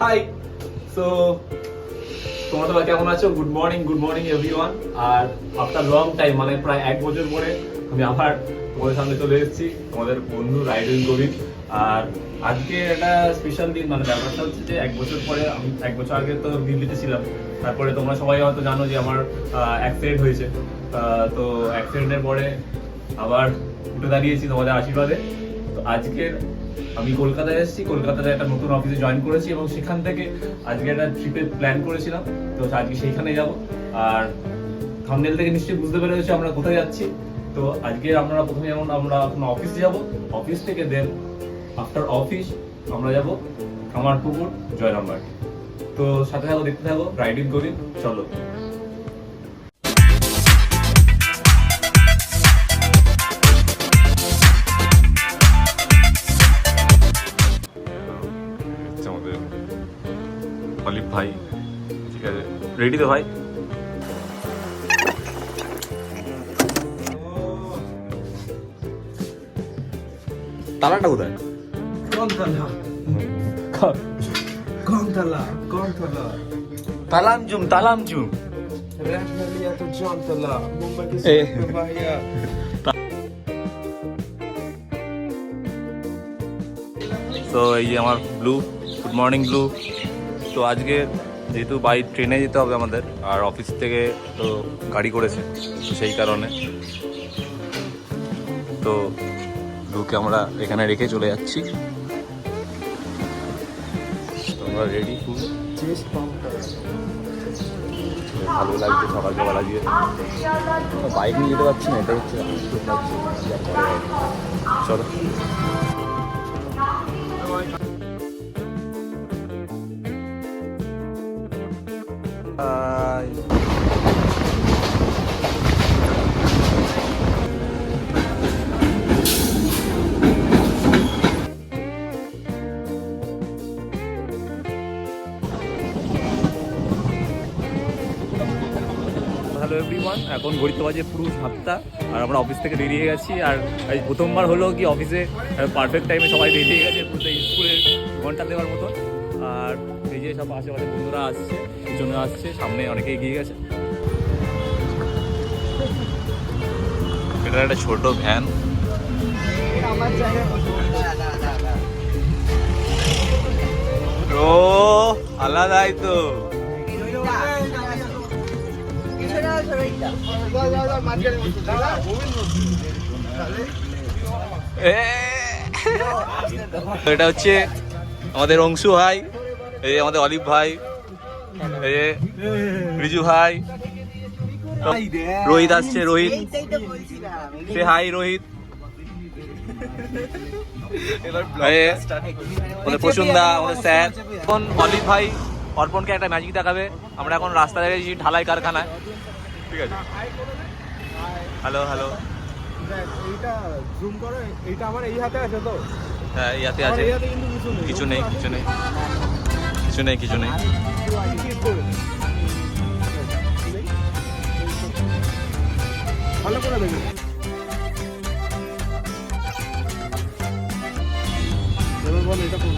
High. So তোমরা সবাই কেমন আছো? Good morning everyone. আর আফটার লং টাইম মানে প্রায় 1 বছর পরে আমি আবার তোমাদের সামনে চলে এসেছি, তোমাদের বন্ধু রাইডুল গোবিন্দ। আর আজকে একটা স্পেশাল দিন, মানে ব্যাপারটা হচ্ছে যে 1 বছর পরে, আমি 1 বছর আগে তো দিল্লিতে ছিলাম। তারপরে তোমরা সবাই হয়তো জানো যে আমার অ্যাক্সিডেন্ট হয়েছে। তো অ্যাক্সিডেন্টের পরে আবার উঠে দাঁড়িয়েছি তোমাদের আশীর্বাদে। তো আজকের আমি কলকাতায় এসেছি, কলকাতাতে একটা নতুন অফিসে জয়েন করেছি এবং সেখান থেকে আজকে একটা ট্রিপের প্ল্যান করেছিলাম। তো আজকে সেইখানে যাব। আর থাম্বনেল থেকে নিশ্চয়ই বুঝতে পেরেছি আমরা কোথায় যাচ্ছি। তো আজকে আমরা প্রথমে যেমন আমরা অফিসে যাব, অফিস থেকে দেন আফটার অফিস আমরা যাব কামারপুকুর জয়রামবাগ। তো সাথে থাকো, দেখতে থাকো, রাইডিং করি, চলো। আমাদের অলিভ ভাই, ঠিক আছে, রেডি তো ভাই? তালাটা কোথায়? তালাম জুম তো এই যে আমার ব্লু, গুড মর্নিং ব্লু। তো আজকে যেহেতু বাই ট্রেনে যেতে হবে আমাদের, আর অফিস থেকে তো গাড়ি করেছে, তো সেই কারণে তো ব্লুকে আমরা এখানে রেখে চলে যাচ্ছি। তোমরা রেডি? ফুল ভালো লাগছে সকাল সকাল আজকে। বাইক নিয়ে যেতে পারছি না, এটা হচ্ছে চলো। হ্যালো এভরিওয়ান, এখন ঘড়িতে বাজে পুরো 7টা, আর আমরা অফিস থেকে বেরিয়ে গেছি। আর এই প্রথমবার হলো কি অফিসে পারফেক্ট টাইমে সবাই বেরিয়ে গেছে, স্কুলের ঘন্টা দেওয়ার মতো। আর এই যে সব আশেপাশে বন্ধুরা আসছে, পিছনে আসছে, সামনে অনেকে এগিয়ে গেছে। এটা একটা ছোট ভ্যান। ও আলাদাই তো। এটা হচ্ছে আমাদের অংশু ভাই, এই আমাদের অলিভ ভাই, এই রিজু ভাই, রোহিত আসছে, রোহিত সে হাই রোহিত, আমাদের প্রসুন্দা, আমাদের স্যার। এখন অলিভ ভাই অর্পণকে একটা ম্যাজিক দেখাবে। আমরা এখন রাস্তা দেখেছি ঢালাই কারখানায়, ঠিক আছে। হ্যালো হ্যালো, এইটা জুম করো, এইটা আমার এই হাতে আছে তো? হ্যাঁ এই হাতে আছে, কিছু নেই কিছু নেই কিছু নেই কিছু নেই। ভালো করে দেখি। এবার বল এটা কোন?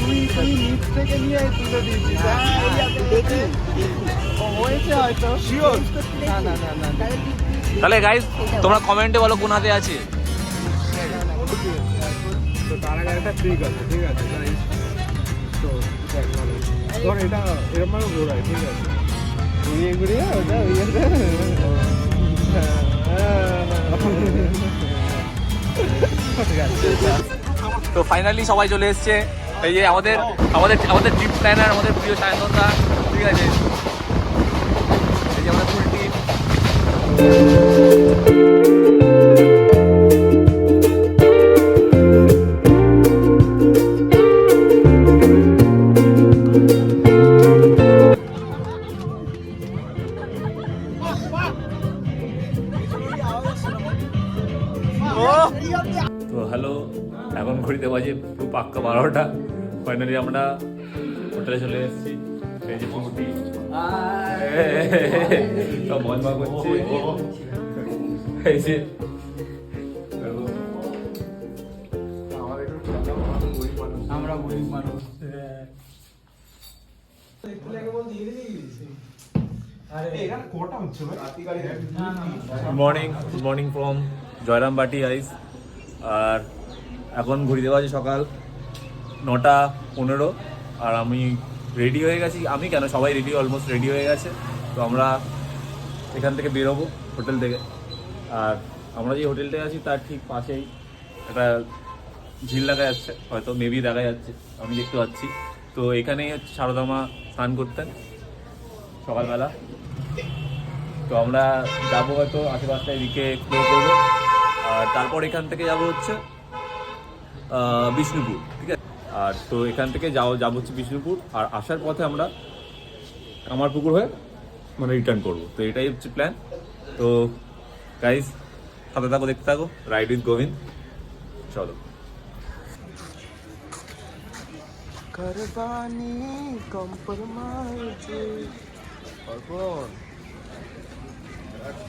তুমি নিচ থেকে নিয়ে তুলে দিয়েছি। দেখি হয়েছে হয়তো, শিওর? না না না না। তাহলে গাইস তোমরা কমেন্টে বলো কোন হাতে আছে। তো তার আগে একটা ট্রিক আছে, ঠিক আছে? তো ধর এটা এরকম ঘোরায়, ঠিক আছে? ঘুরিয়ে ঘুরিয়ে ওটা তো ফাইনালি সবাই চলে এসছে। এই যে আমাদের আমাদের আমাদের ট্রিপ প্ল্যানার, আমাদের প্রিয় সায়ন্তনদা, ঠিক আছে। এই যে আমাদের ফুল টিম। তো হ্যালো, এখন ঘড়িতে বাজে পুরো পাক্কা 12টা। ফাইনালি আমরা হোটেলে চলে এসেছি। এই যে ফুটি সব মজা করছে। এই যে আমরা গরিব মানুষ। গুড মর্নিং ফ্রম জয়রামবাটি আইস। আর এখন ঘুরিতে বাজে সকাল 9:15 আর আমি রেডি হয়ে গেছি। আমি কেন, সবাই রেডি, অলমোস্ট রেডি হয়ে গেছে। তো আমরা এখান থেকে বেরোবো হোটেল থেকে। আর আমরা যে হোটেলটায় আছি তার ঠিক পাশেই একটা ঝিল দেখা যাচ্ছে, হয়তো মেবি দেখা যাচ্ছে, আমি দেখতে পাচ্ছি। তো এখানেই হচ্ছে সারদা মা স্নান করতেন সকালবেলা। তো আমরা যাবো হয়তো আশেপাশটায় দিকে এক্সপ্লোর করবো। আর তারপর এখান থেকে যাবো হচ্ছে বিষ্ণুপুর, ঠিক আছে। আর তো এখান থেকে যাবো হচ্ছে বিষ্ণুপুর। আর আসার পথে আমরা কামারপুকুর হয়ে মানে রিটার্ন করবো। তো এটাই হচ্ছে প্ল্যান। তো গাইজ সাথে থাকো, দেখতে থাকো রাইড উইথ গোবিন্দ। চলো।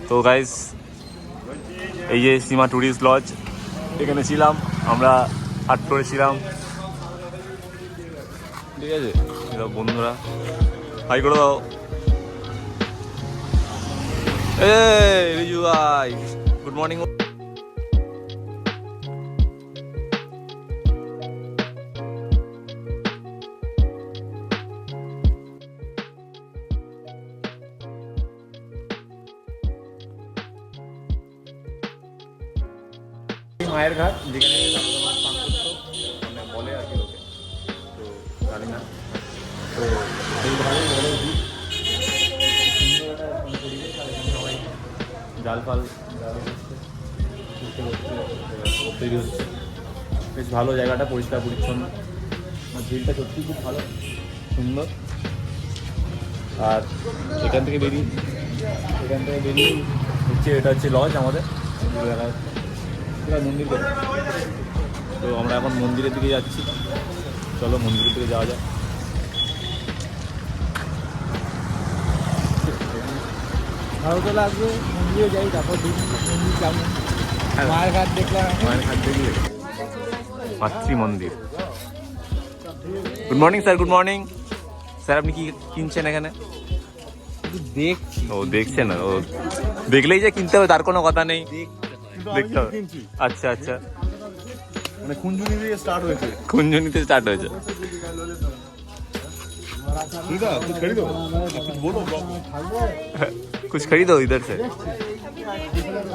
তো গাইজ এই যে সীমা ট্যুরিস্ট লজ, এখানে ছিলাম আমরা, 8 ফ্লোরে ছিলাম, ঠিক আছে। এসব বন্ধুরা হাই করে দাও। রিজু ভাই গুড মর্নিং। মায়ের ঘাট, যেখানে স্নান করতো মানে বলে আর কি লোকে, তো জানি না। তো এই ঘাটে সবাই জাল ফাল তৈরি হচ্ছে। বেশ ভালো জায়গাটা, পরিষ্কার পরিচ্ছন্ন, ঝিলটা সত্যি খুব ভালো সুন্দর। আর এখান থেকে বেরিয়ে হচ্ছে এটা হচ্ছে লজ আমাদের দেখা যাচ্ছে মন্দির করে। তো আমরা এখন মন্দিরের দিকে যাচ্ছি, চলো মন্দিরের দিকে যাওয়া যায়। ভালো তো লাগবে, মন্দিরে যাই, তারপর মন্দির যাবো। মায়ের ঘাট দেখলাম, মায়ের ঘাট দেখলে মাতৃ মন্দির। Good morning sir. Good morning sir. আপনি কি কিনছেন এখানে? দেখছি। ও দেখছেন, ও দেখলেই যে কিনতে হবে তার কোনো কথা নেই, দেখতে হবে। আচ্ছা আচ্ছা, মানে কুঞ্জুনিতে স্টার্ট হয়েছে। কুঞ্জনিতে স্টার্ট হয়েছে। कुछ खरीदो, कुछ बोलो। कुछ खरीदो इधर से।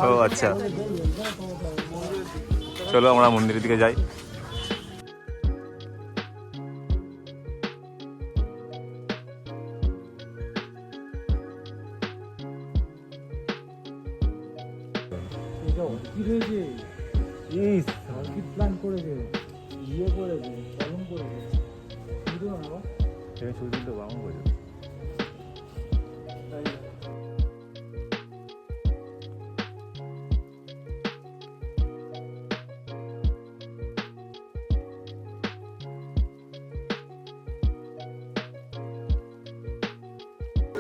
ও আচ্ছা, চলো আমরা মন্দিরের দিকে যাই। প্ল্যান করেছে, ইয়ে করেছে, পালন করেছে। ছবি তুলতে বারণ করে।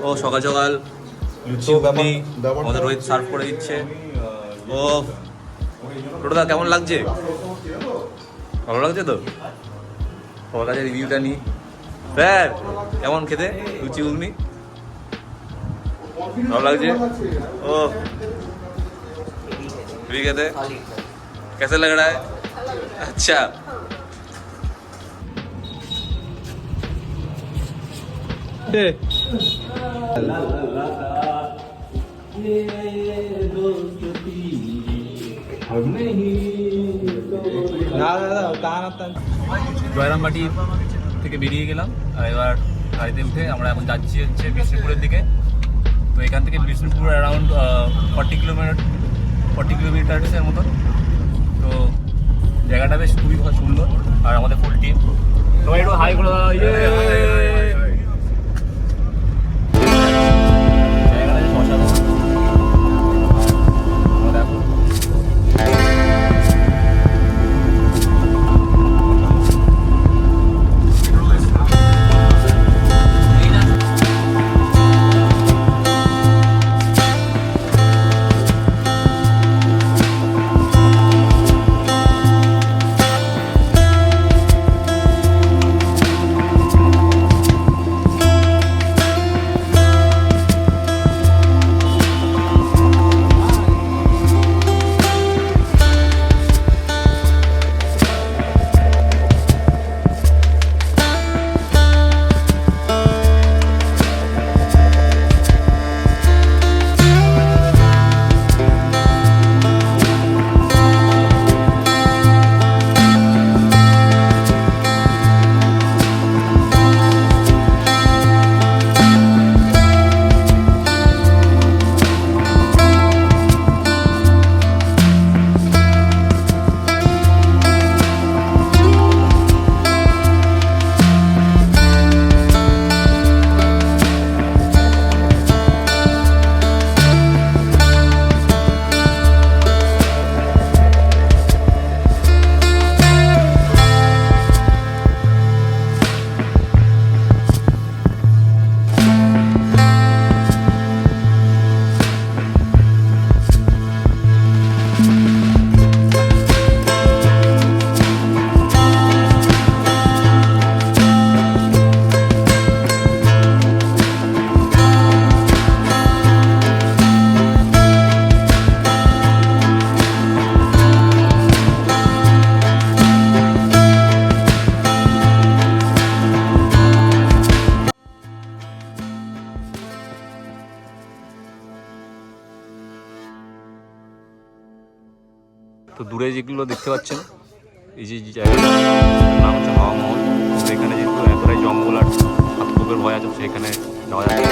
ও সকাল সকাল লুচি ঘুগনি আমাদের রোহিত সার্ভ করে দিচ্ছে। ও টোটোদা কেমন লাগছে? ভালো লাগছে তো? সবার কাছে রিভিউটা নিই। স্যার কেমন খেতে লুচি ঘুগনি? ভালো লাগছে? ও भी कहते कैसे लग रहा है? अच्छा জয়রামবাটি থেকে বেরিয়ে গেলাম। আর এবার গাড়িতে উঠে আমরা এখন যাচ্ছি হচ্ছে বিষ্ণুপুরের দিকে। তো এখান থেকে বিষ্ণুপুর অ্যারাউন্ড 40 কিলোমিটারের মতন। তো জায়গাটা বেশ খুবই সুন্দর। আর আমাদের ফুল টিম সবাই একটু হাই করে দাও। জায়গাটা বেশ অসাধারণ। দেখো যেগুলো দেখতে পাচ্ছেন, এই যে জায়গাটার নাম হচ্ছে হাওয়া মহল। তো এখানে যেহেতু এতটাই জঙ্গল আর হাতপুকুরের ভয় আছে, সেখানে যাওয়া যাবে।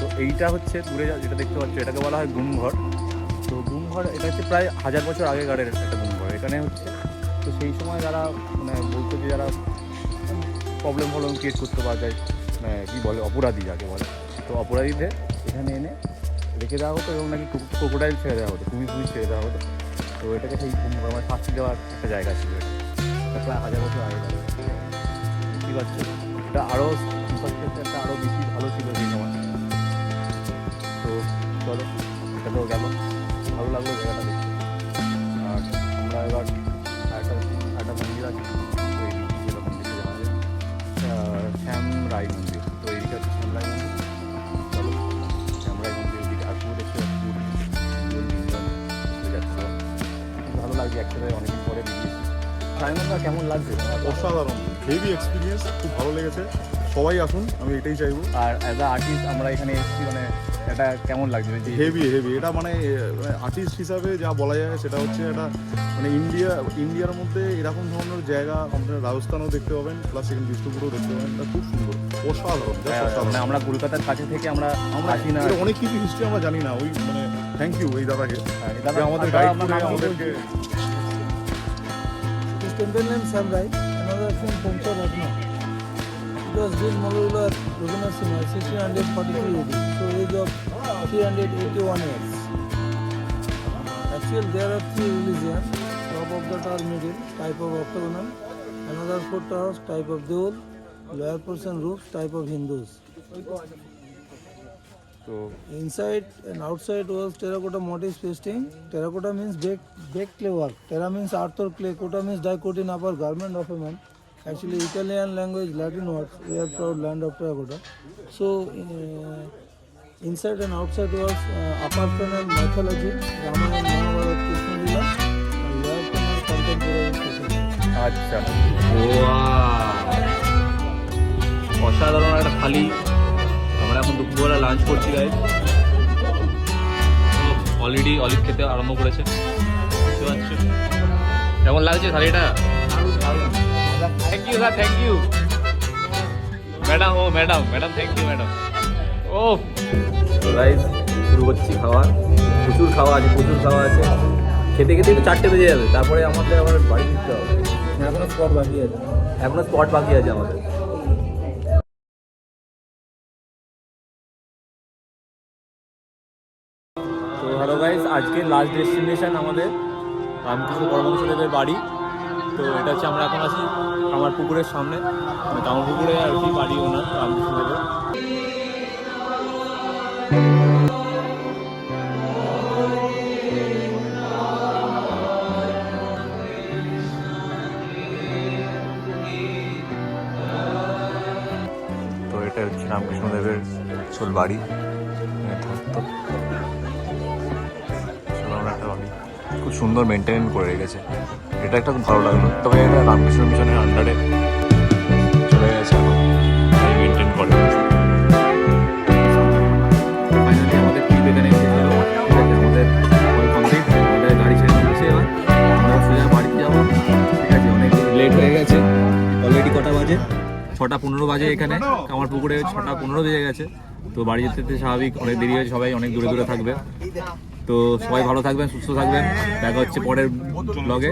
তো এইটা হচ্ছে দূরে যেটা দেখতে পাচ্ছ, এটাকে বলা হয় গুমঘর। তো গুমঘর এটা হচ্ছে প্রায় 1000 বছর আগেকারের একটা গুমঘর। এখানে হচ্ছে তো সেই সময় যারা মানে বলতো যে যারা প্রবলেম ক্রিয়েট করতে পারা যায়, মানে কী বলে অপরাধী যাকে বলে, তো অপরাধীদের এখানে এনে রেখে দেওয়া হতো এবং নাকি ক্রোকোডাইল ছেড়ে দেওয়া হতো, কুমির ছেড়ে দেওয়া হতো। তো এটাকে সেই গুমঘর মানে শাস্তি দেওয়ার একটা জায়গা ছিল। এটা প্রায় 1000 বছর আগেকার। বুঝতে পারছো, এটা আরও ইনফ্রাস্ট্রাকচারটা আরও বেশি ভালো ছিল সেই সময়। তো চলো, এটা তো গেল, ভালো লাগলো জায়গাটা দেখতে। আর আমরা এবার একটা মন্দির আছে, তো এই যেটা মন্দিরটা জানা যায় শ্যাম রায় মন্দির। তো এইদিকে হচ্ছে শ্যাম রায় মন্দির। চলো শ্যাম রায় মন্দির এদিকে আসবো, দেখতে যাচ্ছে। ভালো লাগছে, একসাথে অনেকদিন পরে বেরিয়েছি। সায়নদা কেমন লাগছে? অসাধারণ, হেভি এক্সপিরিয়েন্স, খুব ভালো লেগেছে। সবাই আসুন, আমি এটাই চাইবো। আর অ্যাজ আ আর্টিস্ট আমরা এখানে এসেছি, মানে এটা কেমন লাগছে? হেভি এটা মানে আর্টিস্ট হিসাবে যা বলা যায় সেটা হচ্ছে এটা মানে ইন্ডিয়ার মধ্যে এরকম ধরনের জায়গা আপনার রাজস্থানেও দেখতে পাবেন, প্লাস এখানে বিষ্ণুপুরেও দেখতে পাবেন। এটা খুব সুন্দর, অসাধারণ। মানে আমরা কলকাতার কাছে থেকে আমরা আসি না, অনেক কিছু হিস্ট্রি আমরা জানি না। ওই মানে থ্যাংক ইউ এই দাদাকে, আমাদের গাইড গাইড করে আমাদেরকে। This temple name Sam Rai, another from Pomcha Ratna. It was built modular Raghunath Singha, 1643 AD, so age of 381 years. Actually, there are three religions. Top of that are middle, type of octagonal. Another four towers, type of Deol. Lower portion roofs, type of Hindus. তো Inside and outside was terracotta motif pasting. Terracotta means baked clay work. Terra means earth or clay. Cotta means dye coat in upper garment of a man. Actually, Italian language, Latin words. We are proud land of terracotta. So, inside and outside was upper panel mythology, Ramayana, Mahabharata, Krishna Lila, and lower panel contemporary society. আচ্ছা, অসাধারণ একটা থালি। আমরা এখন দুপুরবেলা lunch করছি guys. Already olive খেতে আরম্ভ করেছে, বুঝতে পারছো কেমন লাগছে থালিটা? Thank you sir, thank you madam. ও ম্যাডাম থ্যাংক ইউ ম্যাডাম। ও গাইজ শুরু করছি খাওয়া। প্রচুর খাওয়া আছে, খেতে খেতে তো 4টে বেজে যাবে, তারপরে আমাদের আবার বাড়ি ফিরতে হবে। এখনো স্পট বাকি আছে আমাদের। তো হ্যালো গাইস, আজকে লাস্ট ডেস্টিনেশন আমাদের রামকৃষ্ণ পরমহংসদেবের বাড়ি। তো এটা হচ্ছে আমরা এখন আছি আমার পুকুরের সামনে, মানে আমার পুকুরে আর কি বাড়ি ওনার রামকৃষ্ণদেবের। তো এটা হচ্ছে রামকৃষ্ণদেবের আসল বাড়ি, থাকতো। খুব সুন্দর মেনটেন করে রেখেছে, এটা একটা খুব ভালো লাগলো। তবে এটা রামকৃষ্ণ মিশনের আন্ডারে চলে গেছে, এখন মেনটেন করে। ফাইনালি আমাদের ট্রিপ এখানে শেষ হলো। আমাদের কমপ্লিট, আমাদের গাড়ি ছেড়ে দিয়েছে। এবার আমরা সোজা বাড়িতে যাবো, ঠিক আছে? অনেক লেট হয়ে গেছে, অলরেডি কটা বাজে? 6:15 বাজে। এখানে আমার পুকুরে 6:15 বেজে গেছে। তো বাড়ি যেতে স্বাভাবিক অনেক দেরি হয়েছে, সবাই অনেক দূরে থাকবে। তো সবাই ভালো থাকবেন, সুস্থ থাকবেন, দেখা হচ্ছে পরের ব্লগে।